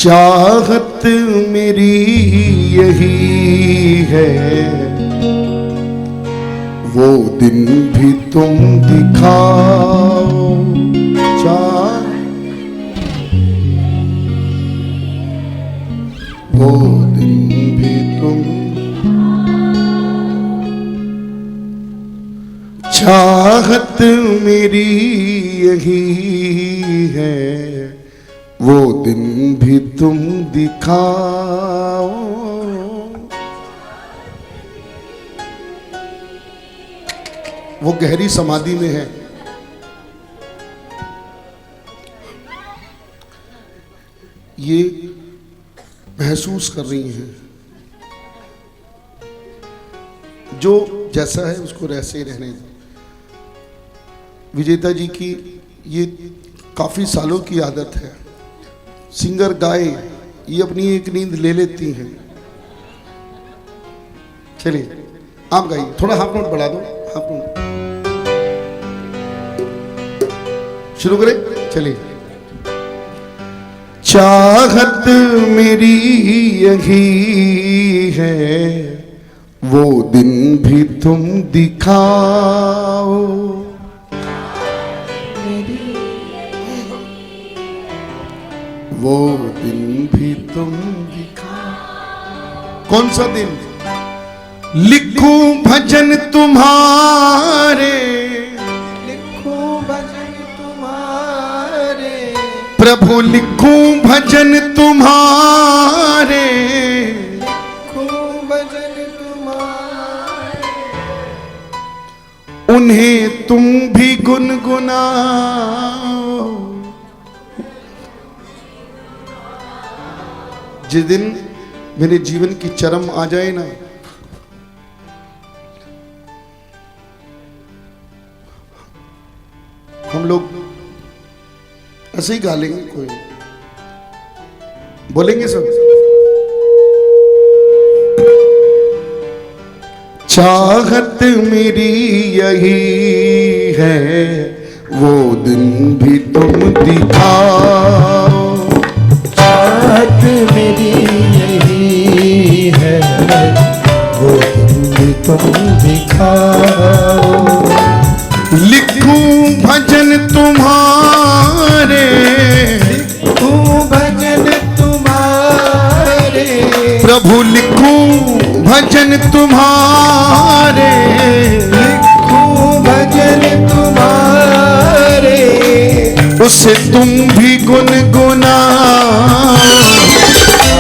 चाहत मेरी यही है, वो दिन भी तुम दिखाओ। वो दिन भी तुम, चाहत मेरी यही है, वो दिन भी तुम दिखाओ। वो गहरी समाधि में है। ये महसूस कर रही हैं जो जैसा है उसको वैसे ही रहने दो। विजेता जी की ये काफी सालों की आदत है। सिंगर गाए, ये अपनी एक नींद ले लेती हैं। चलिए आप गाइए, थोड़ा हाफ नोट बढ़ा दो, हाफ नोट शुरू करें। चलिए। चाहत मेरी यही है, वो दिन भी तुम दिखाओ। वो दिन भी तुम दिखाओ। कौन सा दिन? लिखूं भजन तुम्हारे, लिखूं भजन तुम्हारे प्रभु, लिखूं भजन तुम्हारे, लिखूं भजन तुम्हारे, उन्हें तुम भी गुनगुनाओ। जिस दिन मेरे जीवन की चरम आ जाए ना, हम लोग ऐसे ही गा लेंगे, कोई बोलेंगे सब। चाहत मेरी यही है, वो दिन भी तुम दिखाओ। चाहत मेरी यही है, वो दिन भी तुम दिखाओ। लिखूं भजन तुम्हारे, लिखूं भजन तुम्हारे प्रभु, लिखूं भजन तुम्हारे, लिखूं भजन तुम्हारे, उसे तुम भी गुनगुनाओ।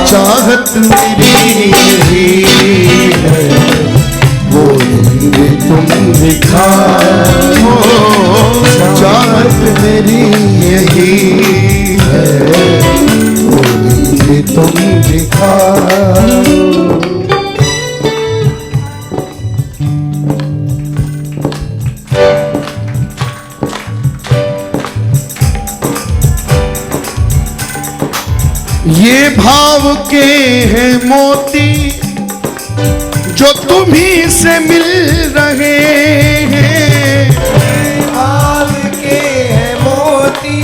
चाहत मेरी यही है, वो दिन भी तुम दिखाओ। चाहत मेरी यही है, वो दिन भी तुम दिखाओ। ये भाव के हैं मोती जो तुम्हीं से मिल रहे हैं। भाव के हैं मोती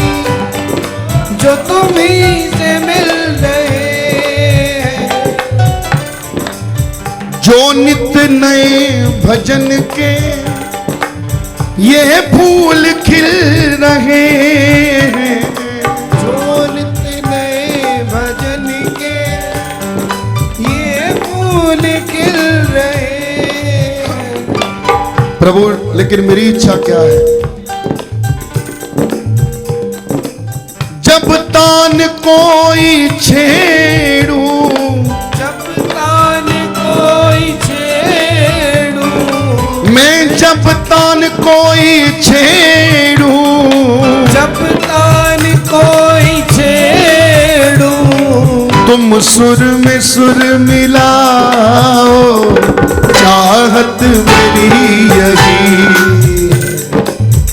जो तुम्हीं से मिल रहे हैं, जो नित्य नए भजन के ये फूल खिल रहे हैं। प्रभु, लेकिन मेरी इच्छा क्या है? जब तान कोई छेड़ूं, जब तान कोई छेड़ूं, मैं जब तान कोई छेड़ूं, जब तान कोई छेड़ूं, तुम सुर में सुर मिलाओ। चाहत मेरी यही,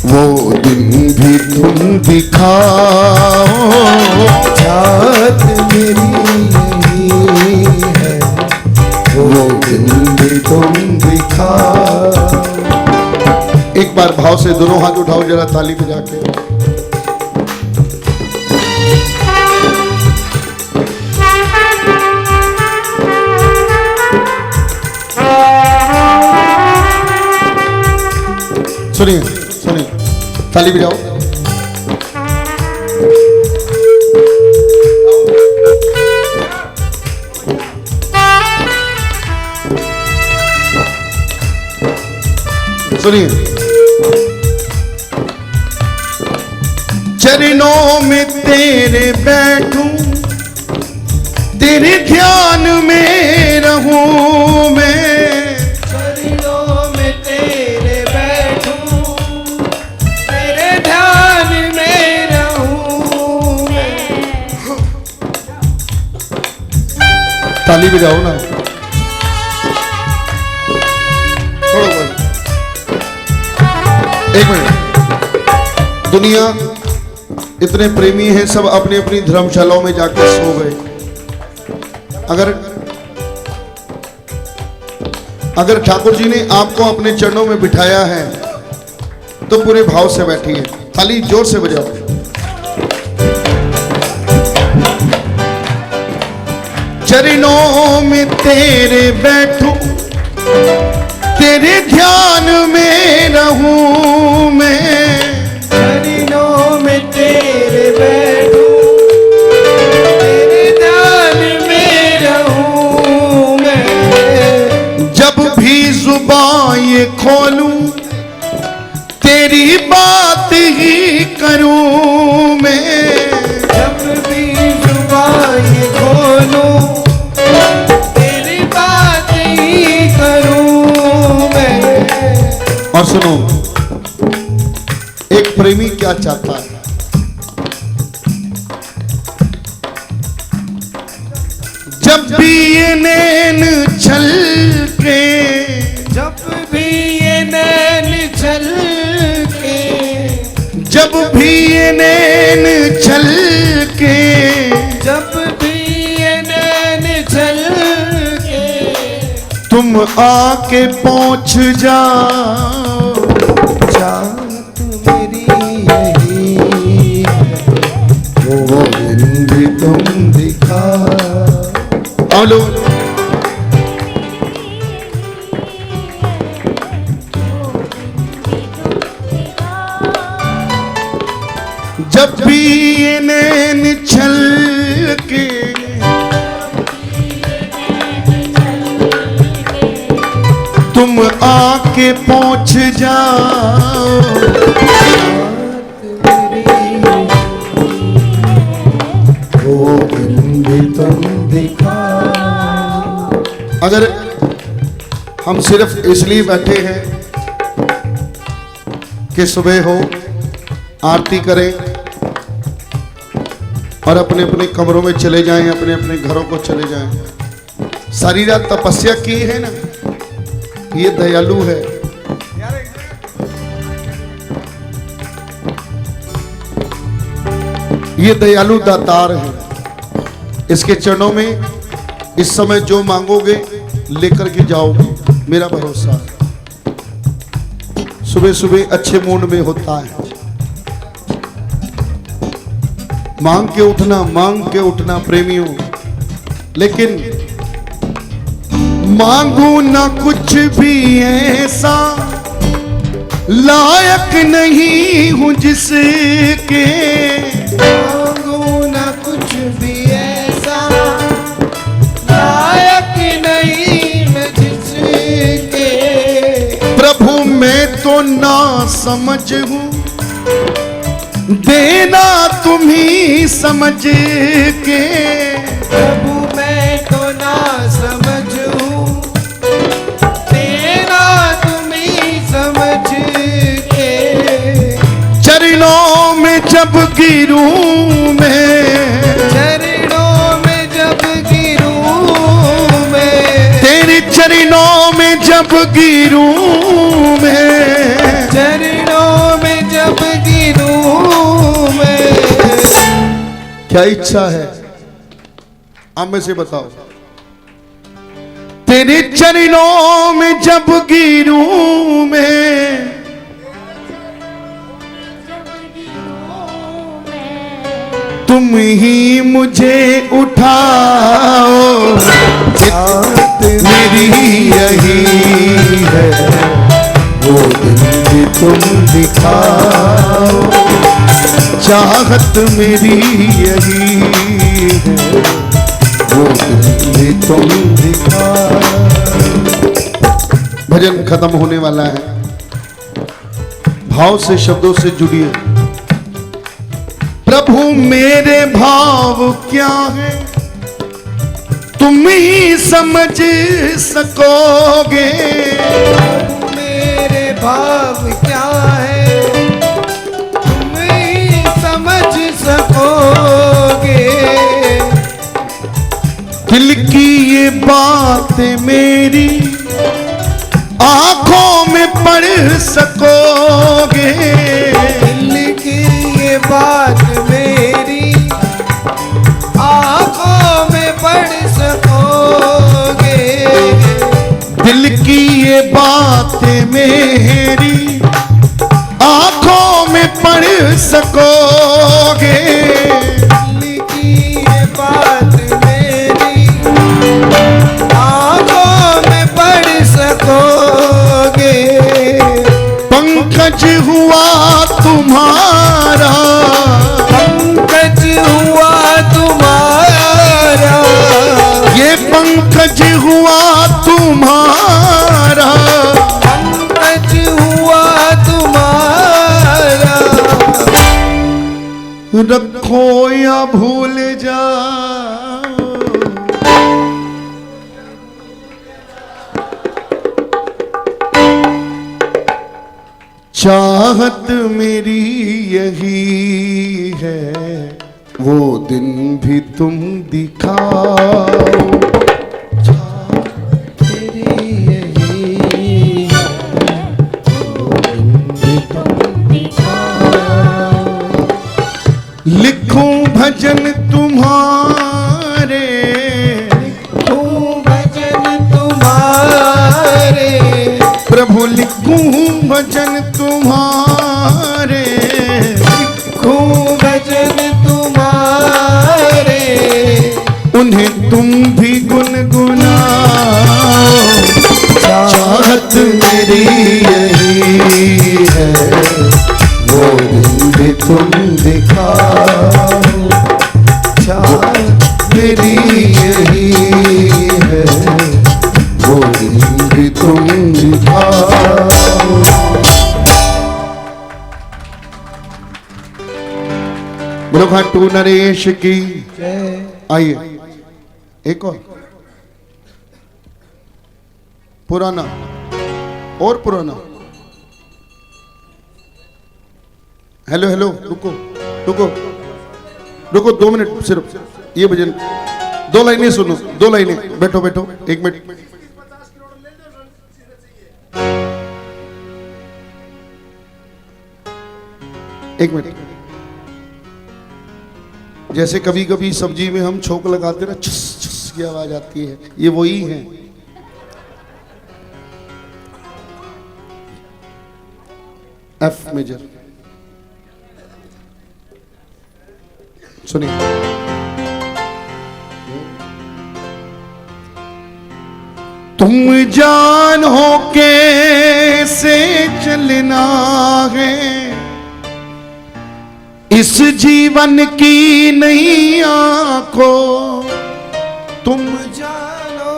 वो दिन भी तुम दिखाओ। चाहत मेरी यही है, वो दिन भी तुम दिखाओ। एक बार भाव से दोनों हाथ उठाओ जरा, ताली बजा के। सुनिए सुनिए, ताली बजाओ। सुनिए, चरणों में तेरे बैठूं, तेरे ध्यान में रहूं मैं। चरणों में तेरे बैठूं, तेरे ध्यान में रहूं मैं। ताली बजाओ ना, छोड़ो भाई, एक मिनट। दुनिया इतने प्रेमी हैं, सब अपनी अपनी धर्मशालाओं में जाकर सो गए। अगर ठाकुर जी ने आपको अपने चरणों में बिठाया है तो पूरे भाव से बैठिए, ताली जोर से बजाओ। चरणों में तेरे बैठूं, तेरे ध्यान में रहूं मैं। चरणों में तेरे बैठूं, तेरे ध्यान में रहूं मैं। जब भी जुबान ये खोलूं, तेरी बात ही करूं मैं। जब भी जुबान ये खोलूं, तेरी बात ही करूं मैं। और सुनो, एक प्रेमी क्या चाहता है? जब भी ये नैन छलके, जब भी ये नैन छलके, जब भी ये नैन छलके, जब भी ये नैन छलके, तुम आके पहुंच जाओ। चाहत मेरी यही है, वो दिन भी तुम दिखा। आओ लोग, जब भी ये नैन छलके, तुम आके पहुंच जाओ। वो दिन भी तुम दिखा। अगर हम सिर्फ इसलिए बैठे हैं कि सुबह हो, आरती करें और अपने अपने कमरों में चले जाएं, अपने अपने घरों को चले जाएं, सारी रात तपस्या की है ना, ये दयालु है। ये दयालु दातार है। इसके चरणों में इस समय जो मांगोगे लेकर के जाओगे, मेरा भरोसा है। सुबह सुबह अच्छे मूड में होता है। मांग के उठना प्रेमियों, लेकिन मांगू ना कुछ भी ऐसा, लायक नहीं हूं जिसके। मांगू ना कुछ भी ऐसा, लायक नहीं मैं जिसके। प्रभु मैं तो ना समझ हूं, देना तुम ही समझ के। प्रभु मैं तो ना समझूं, देना तुम ही समझ के। चरणों में जब गिरूं मैं, चरणों में जब गिरूं मैं, तेरे चरणों में जब गिरूं मैं, चरणों में जब गिरूं मैं। क्या इच्छा है आप में से बताओ। तेरे चरणों में जब गिरूं मैं, तुम ही मुझे उठाओ। मेरी यही है, वो दिन भी तुम दिखाओ, चाहत मेरी यही है, वो दिन भी तुम दिखाओ। भजन खत्म होने वाला है, भाव से शब्दों से जुड़िए। प्रभु मेरे भाव क्या है तुम ही समझ सकोगे, मेरे भाव क्या है तुम ही समझ सकोगे। दिल की ये बात मेरी आंखों में पढ़ सकोगे, दिल की ये बात मेरी आंखों में पढ़ सकोगे। दिल की ये बात मेरी आंखों में पढ़ सकोगे, दिल की ये बात मेरी आंखों में पढ़ सकोगे। पंकज हुआ तुम्हारा, पंकज हुआ तुम्हारा, ये पंकज हुआ तुम्हारा, पंकज हुआ तुम्हारा। रखो या भूल जाओ, चाहत मेरी यही है, वो दिन भी तुम दिखाओ, चाहत मेरी यही है, वो दिन भी तुम दिखाओ। लिखूं भजन तुम्हारे, लिखूं भजन तुम्हारे, प्रभु लिखूं भजन तुम्हारे, लिखूं भजन तुम्हारे। उन्हें तुम भी गुनगुनाओ, चाहत मेरी यही है, वो दिन भी तुम दिखाओ, चाहत मेरी यही है, वो दिन भी तुम दिखाओ। बोलो खाटू नरेश की जय। आइए एक और पुराना और पुराना। हेलो हेलो, रुको रुको रुको, 2 मिनट सिर्फ ये भजन, 2 लाइनें सुनो, 2 लाइनें, बैठो बैठो 1 मिनट। एक मिनट। जैसे कभी कभी सब्जी में हम छोंक लगाते ना, छस छस की आवाज आती है, ये वही है। एफ मेजर सुनिए। तुम जानो कैसे चलना है, इस जीवन की नैया को तुम जानो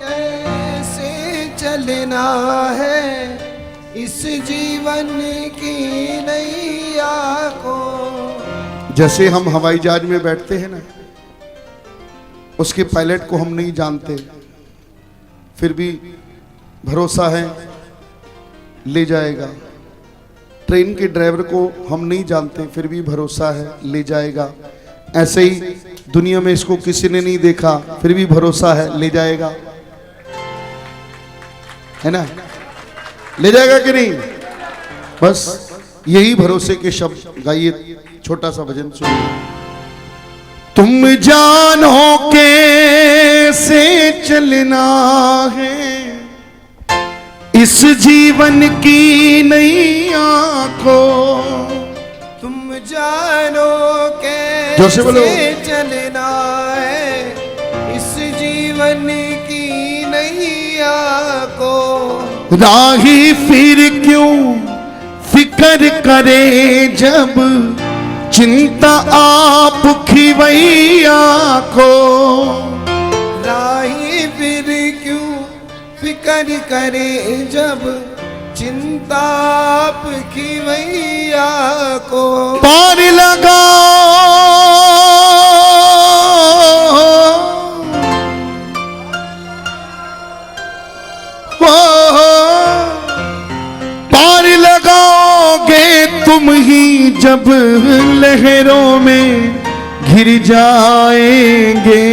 कैसे चलना है, इस जीवन की नैया को। जैसे हम हवाई जहाज में बैठते हैं ना, उसके पायलट को हम नहीं जानते, फिर भी भरोसा है ले जाएगा। ट्रेन के ड्राइवर को हम नहीं जानते, फिर भी भरोसा है ले जाएगा। ऐसे ही दुनिया में इसको किसी ने नहीं देखा, फिर भी भरोसा है ले जाएगा, है ना? ले जाएगा कि नहीं? बस यही भरोसे के शब्द गाइए, छोटा सा भजन सुनिए। तुम जानो कैसे चलना है, इस जीवन की नैया को तुम जानो जोर से बोलो। कैसे चलना है, इस जीवन की नैया को। राही फिर क्यों फिकर करे जब चिंता आप खिवैया को। राही फिर क्यों फिकर करे जब चिंता आपकी मैया को। पार लगा पार लगाओगे तुम ही जब लहरों में घिर जाएंगे।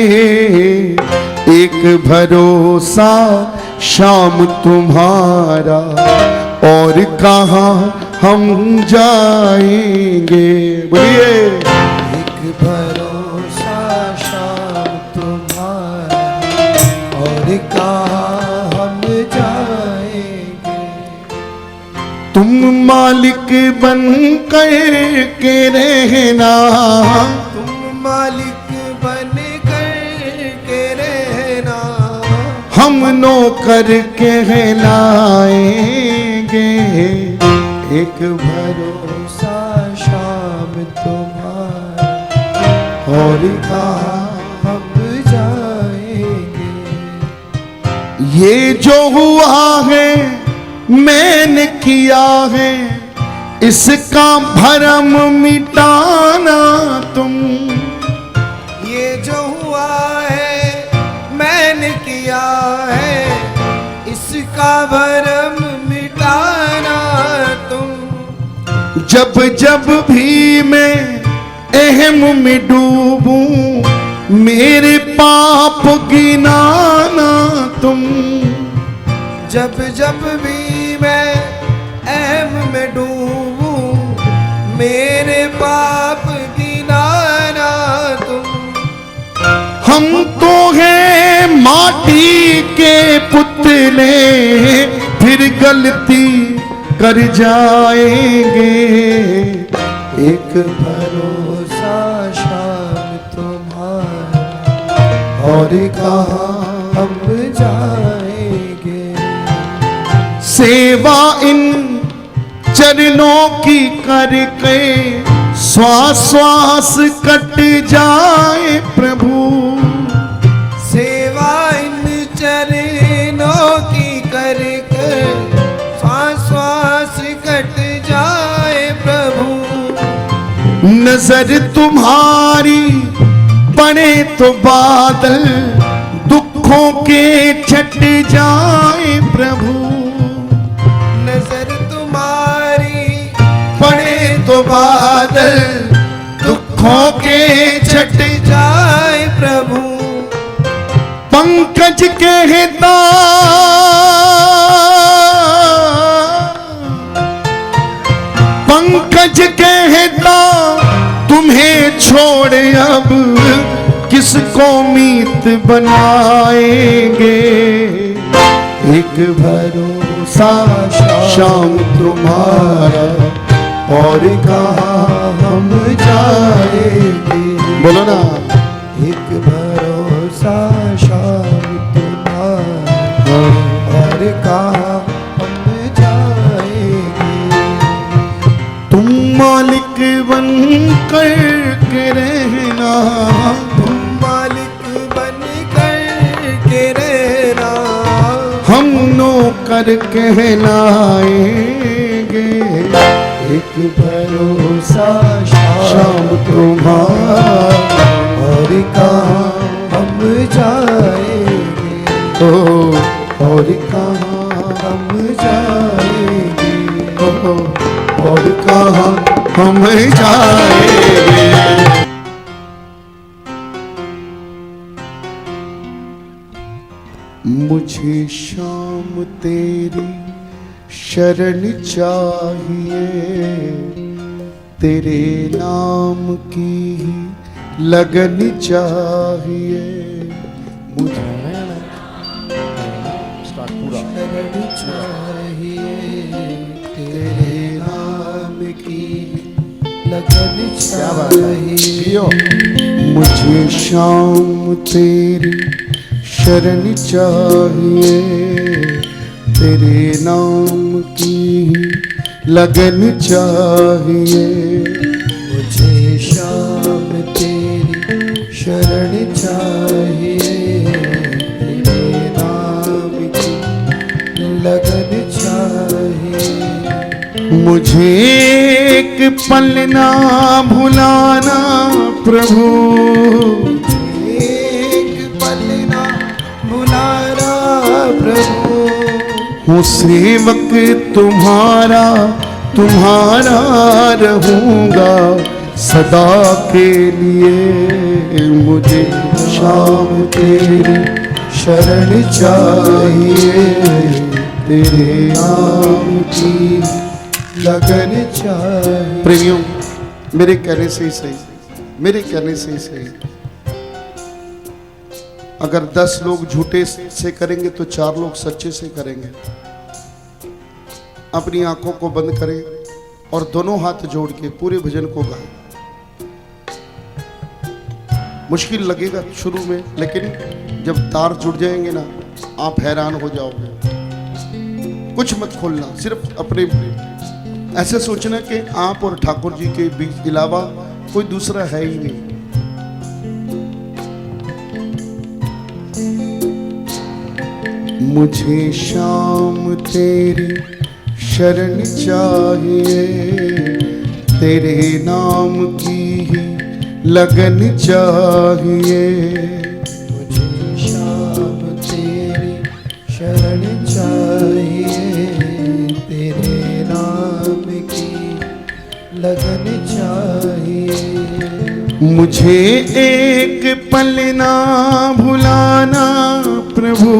एक भरोसा शाम तुम्हारा और कहाँ हम जाएंगे। बोलिए एक भरोसा शाम तुम्हारा और कहाँ हम जाएंगे। तुम मालिक बन कर के रहना, तुम मालिक बन कर के रहना। हम नौकर कहलाएंगे। एक भरोसा शाम तुम्हारा और कहाँ हम जाएंगे। ये जो हुआ है मैंने किया है, इसका भरम मिटाना तुम। ये जो हुआ है मैंने किया है, इसका भरम मिटाना तुम। जब जब भी मैं अहम में डूबूं, मेरे पाप गिनाना तुम। जब जब भी मैं अहम में डूबूं, मेरे पाप गिनाना तुम। हम तो हैं माटी के पुतले, फिर गलती कर जाएंगे। एक भरोसा शाम तुम्हारा और कहाँ हम जाएंगे। सेवा इन चरणों की करके श्वास श्वास कट जाए प्रभु। सेवा इन चरणों की करके श्वास श्वास कट जाए प्रभु। नजर तुम्हारी पड़े तो बादल दुखों के छट जाए प्रभु। नजर तुम्हारी पड़े तो बादल दुखों के छट जाए प्रभु। पंकज कहता पंकज कहता तुम्हें छोड़ अब किसको मीत बनाएंगे। एक भरोसा शाम तुम्हारा और कहाँ हम जाएंगे। बोलो ना। एक भरोसा शाम तुम्हारा और कहाँ हम जाएंगे। तुम मालिक बन कर के रहना, तुम मालिक बन कर के रहना। हम नौकर कहलाएंगे। एक भरोसा शाम तुम्हारा और कहाँ हम जाएंगे। और कहाँ हम जाएंगे। और कहाँ हम जाएंगे। मुझे शाम तेरी शरण चाहिए, तेरे नाम की ही लगन चाहिए। मुझे शरण चाहिए, तेरे नाम की लगन चाहिए। मुझे शाम तेरी शरण चाहिए, तेरे नाम की लगन चाहिए। मुझे शाम तेरी शरण चाहिए, तेरे नाम की लगन चाहिए। मुझे एक पल ना भुलाना प्रभु, एक पल ना भुलाना प्रभु। हूँ सेवक तुम्हारा, तुम्हारा रहूंगा सदा के लिए। मुझे शाम तेरी शरण चाहिए, तेरे नाम की लगन चाहिए। प्रेमियों, मेरे कहने से ही सही, मेरे कहने से ही सही, अगर 10 लोग झूठे से करेंगे तो 4 लोग सच्चे से करेंगे। अपनी आंखों को बंद करें और दोनों हाथ जोड़ के पूरे भजन को गाएं। मुश्किल लगेगा शुरू में, लेकिन जब तार जुड़ जाएंगे ना, आप हैरान हो जाओगे। कुछ मत खोलना, सिर्फ अपने ऐसे सोचना कि आप और ठाकुर जी के बीच अलावा कोई दूसरा है ही नहीं। मुझे शाम तेरी शरण चाहिए, तेरे नाम की ही लगन चाहिए। मुझे शाम तेरी शरण चाहिए, तेरे नाम की लगन चाहिए। मुझे एक पल ना भुलाना प्रभु,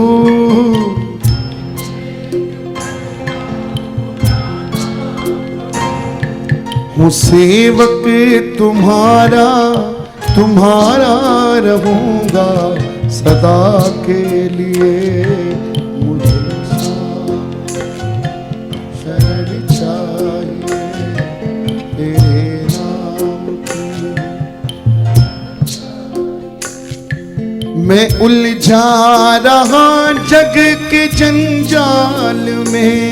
हूँ सेवक तुम्हारा, तुम्हारा रहूंगा सदा के लिए। मुझे शरण चाहिए, तेरे नाम की। मैं उलझा रहा जग के जंजाल में,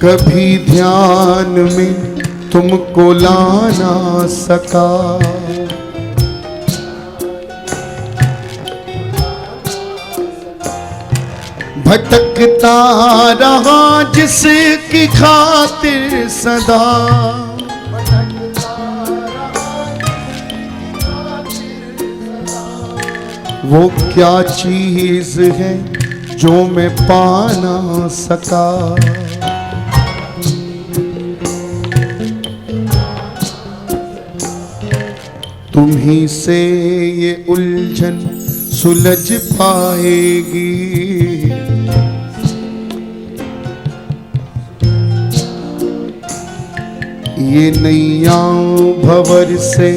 कभी ध्यान में तुमको ला ना सका। भटकता रहा जिसकी खातिर सदा, वो क्या चीज है जो मैं पा ना सका। तुम्ही से ये उलझन सुलझ पाएगी, ये नैया भंवर से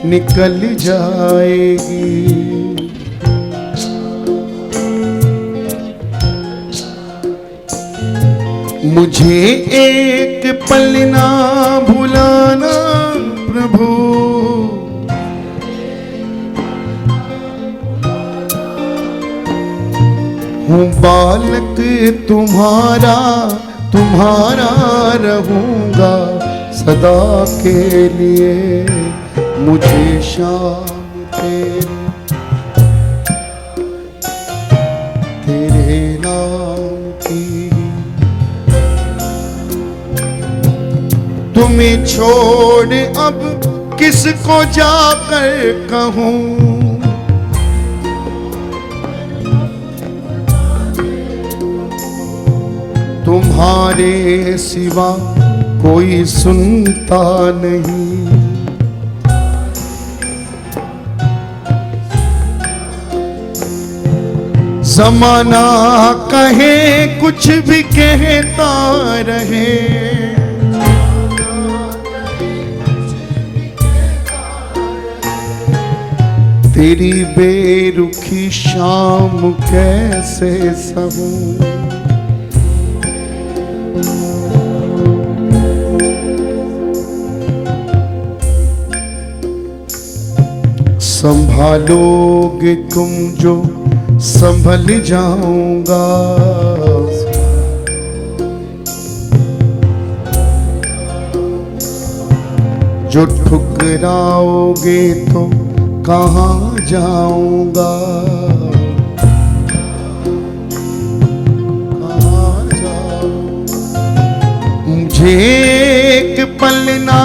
निकल जाएगी। मुझे एक पल ना भुलाना प्रभु, हूँ बालक तुम्हारा, तुम्हारा रहूंगा सदा के लिए। मुझे शाम तेरी, तेरे नाम की। तुम्हें छोड़ अब किसको जाकर कहूँ, तुम्हारे सिवा कोई सुनता नहीं। जमाना कहे कुछ भी कहता रहे, तेरी बेरुखी शाम कैसे सहूं। संभालोगे तुम जो संभल जाऊंगा। जो ठुकराओगे तो कहाँ जाऊंगा, कहाँ जाऊंगा। मुझे एक पल ना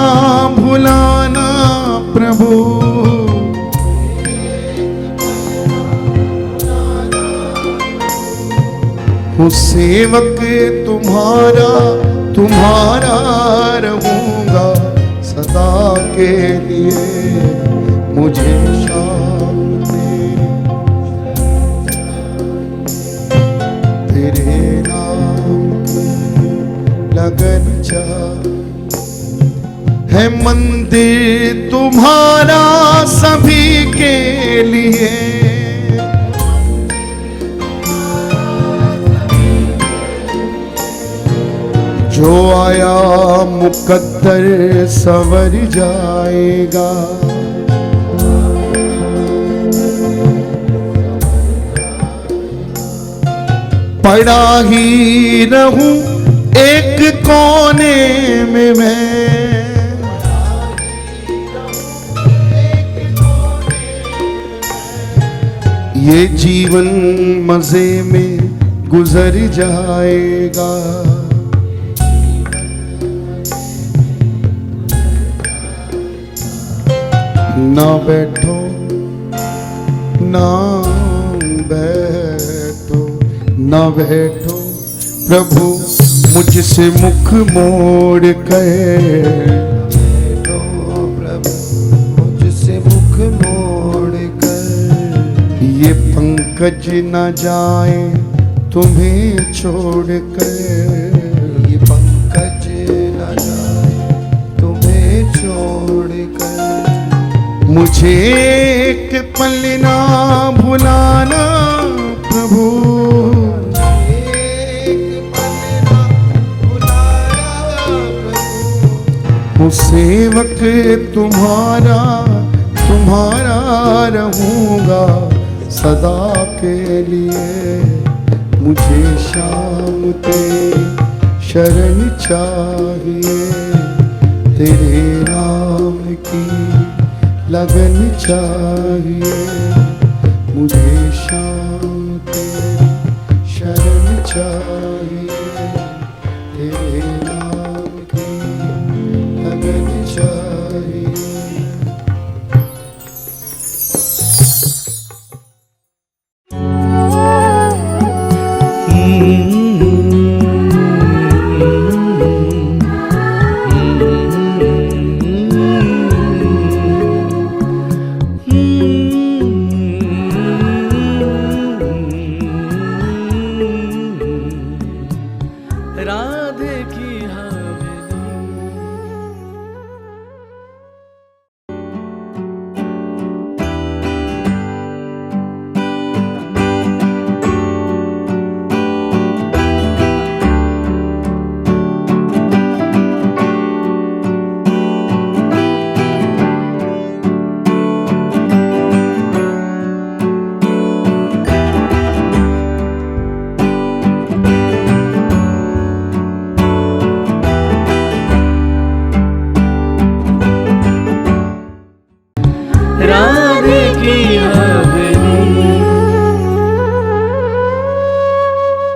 भुलाना प्रभु, हूँ सेवक तुम्हारा, तुम्हारा रहूंगा सदा के लिए। मुझे शांति तेरे नाम की लगन चाह है, मंदिर तुम्हारा सभी के लिए। जो आया मुकद्दर संवर जाएगा। पड़ा ही रहूं एक कोने में मैं, ये जीवन मजे में गुजर जाएगा। ना बैठो ना बैठो ना बैठो प्रभु मुझसे मुख मोड़ कर, प्रभु मुझसे मुख मोड़ कर। ये पंकज न जाए तुम्हें छोड़ कर, ये पंकज न जाए तुम्हें छोड़ कर। मुझे एक पल ना भुलाना प्रभु, एक पल ना भुलाना प्रभु। हूँ सेवक तुम्हारा, तुम्हारा रहूंगा सदा के लिए। मुझे शाम तेरी शरण चाहिए, तेरे नाम की लगन चाहिए। मुझे शाम तेरी शरण चाहिए।